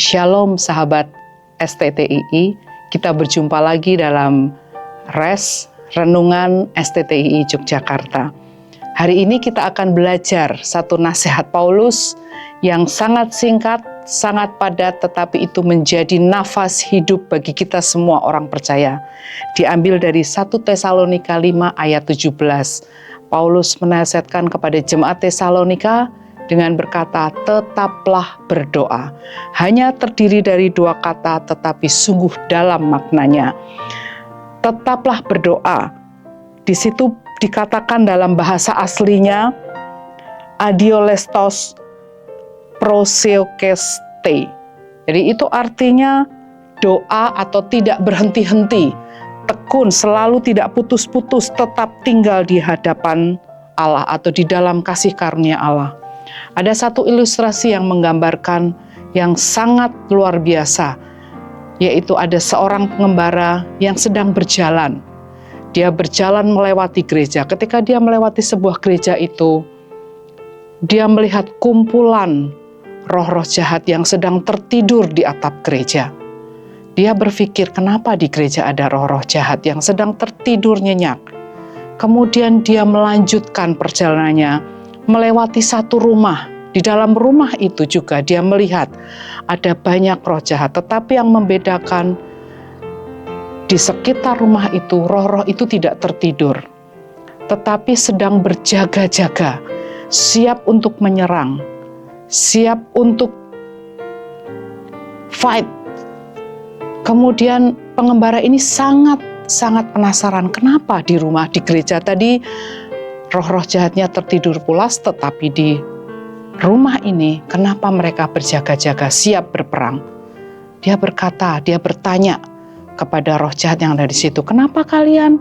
Shalom sahabat STTII, kita berjumpa lagi dalam Renungan STTII Yogyakarta. Hari ini kita akan belajar satu nasihat Paulus yang sangat singkat, sangat padat, tetapi itu menjadi nafas hidup bagi kita semua orang percaya. Diambil dari 1 Tesalonika 5 ayat 17. Paulus menasihatkan kepada jemaat Tesalonika dengan berkata, tetaplah berdoa. Hanya terdiri dari 2 kata, tetapi sungguh dalam maknanya. Tetaplah berdoa. Di situ dikatakan dalam bahasa aslinya, adiolestos proseokeste. Jadi itu artinya doa atau tidak berhenti-henti, tekun, selalu tidak putus-putus, tetap tinggal di hadapan Allah atau di dalam kasih karunia Allah. Ada satu ilustrasi yang menggambarkan yang sangat luar biasa, yaitu ada seorang pengembara yang sedang berjalan. Dia berjalan melewati gereja. Ketika dia melewati sebuah gereja itu, dia melihat kumpulan roh-roh jahat yang sedang tertidur di atap gereja. Dia berpikir, kenapa di gereja ada roh-roh jahat yang sedang tertidur nyenyak? Kemudian dia melanjutkan perjalanannya, melewati satu rumah. Di dalam rumah itu juga dia melihat ada banyak roh jahat, tetapi yang membedakan di sekitar rumah itu, roh-roh itu tidak tertidur, tetapi sedang berjaga-jaga, siap untuk menyerang, siap untuk fight. Kemudian pengembara ini sangat penasaran, kenapa di rumah, di gereja tadi roh-roh jahatnya tertidur pulas, tetapi di rumah ini kenapa mereka berjaga-jaga siap berperang? Dia bertanya kepada roh jahat yang ada di situ, kenapa kalian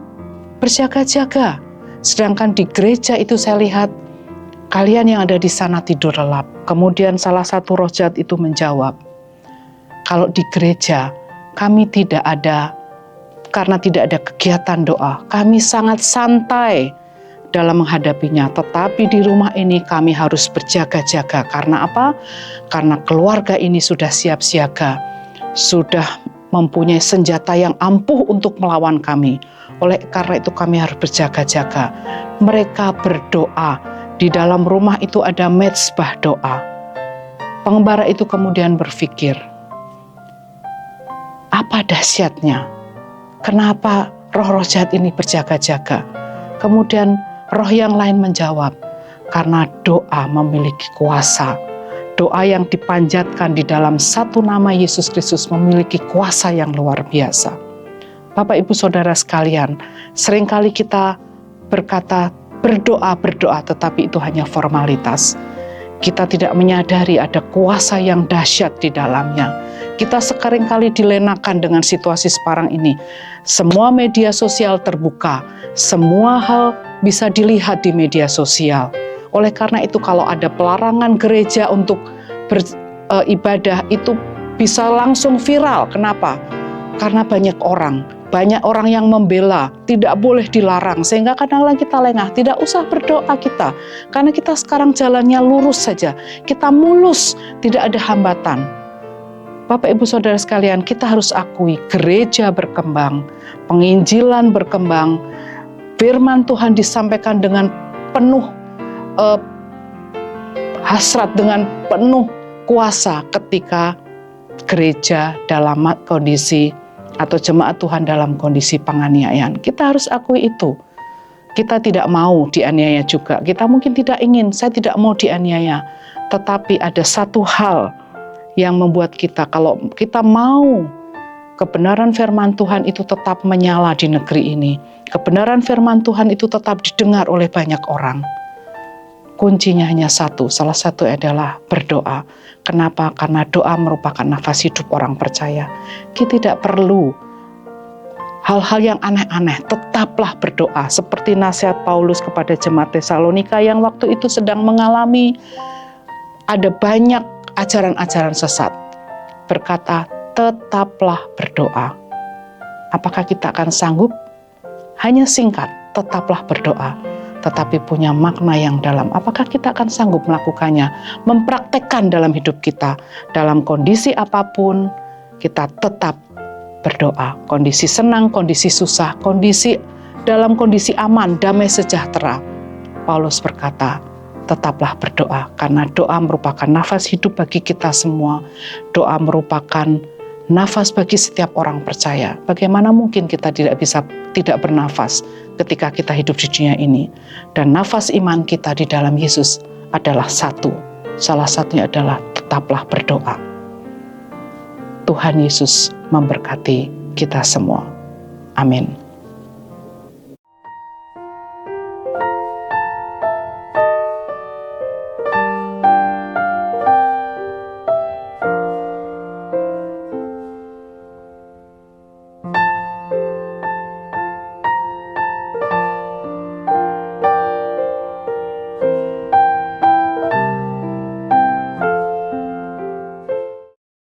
berjaga-jaga? Sedangkan di gereja itu saya lihat kalian yang ada di sana tidur lelap. Kemudian salah satu roh jahat itu menjawab, kalau di gereja kami tidak ada, karena tidak ada kegiatan doa, kami sangat santai dalam menghadapinya, tetapi di rumah ini kami harus berjaga-jaga. Karena apa? Karena keluarga ini sudah siap siaga, sudah mempunyai senjata yang ampuh untuk melawan kami. Oleh karena itu kami harus berjaga-jaga. Mereka berdoa, di dalam rumah itu ada mezbah doa. Pengembara itu kemudian berpikir, apa dahsyatnya? Kenapa roh-roh jahat ini berjaga-jaga? Kemudian roh yang lain menjawab, karena doa memiliki kuasa. Doa yang dipanjatkan di dalam satu nama Yesus Kristus memiliki kuasa yang luar biasa. Bapak, Ibu, Saudara sekalian, seringkali kita berkata berdoa, tetapi itu hanya formalitas. Kita tidak menyadari ada kuasa yang dahsyat di dalamnya. Kita seringkali dilenakan dengan situasi sekarang ini. Semua media sosial terbuka, semua hal bisa dilihat di media sosial. Oleh karena itu kalau ada pelarangan gereja untuk beribadah itu bisa langsung viral. Kenapa? Karena banyak orang yang membela, tidak boleh dilarang, sehingga kadang-kadang kita lengah, tidak usah berdoa kita, karena kita sekarang jalannya lurus saja, kita mulus, tidak ada hambatan. Bapak, Ibu, Saudara sekalian, kita harus akui gereja berkembang, penginjilan berkembang, firman Tuhan disampaikan dengan penuh hasrat, dengan penuh kuasa ketika gereja dalam kondisi atau jemaat Tuhan dalam kondisi penganiayaan. Kita harus akui itu. Kita tidak mau dianiaya juga. Kita mungkin tidak ingin, saya tidak mau dianiaya. Tetapi ada satu hal yang membuat kita, kalau kita mau kebenaran firman Tuhan itu tetap menyala di negeri ini, kebenaran firman Tuhan itu tetap didengar oleh banyak orang, kuncinya hanya satu, salah satu adalah berdoa. Kenapa? Karena doa merupakan nafas hidup orang percaya. Kita tidak perlu hal-hal yang aneh-aneh, tetaplah berdoa. Seperti nasihat Paulus kepada jemaat Tesalonika yang waktu itu sedang mengalami ada banyak ajaran-ajaran sesat. Berkata, tetaplah berdoa. Apakah kita akan sanggup? Hanya singkat, tetaplah berdoa. tetapi punya makna yang dalam. Apakah kita akan sanggup melakukannya, mempraktekkan dalam hidup kita? Dalam kondisi apapun, kita tetap berdoa. Kondisi senang, kondisi susah, dalam kondisi aman, damai sejahtera. Paulus berkata, tetaplah berdoa, karena doa merupakan nafas hidup bagi kita semua. Doa merupakan nafas bagi setiap orang percaya. Bagaimana mungkin kita tidak bernafas ketika kita hidup di dunia ini? Dan nafas iman kita di dalam Yesus adalah satu. Salah satunya adalah tetaplah berdoa. Tuhan Yesus memberkati kita semua. Amin.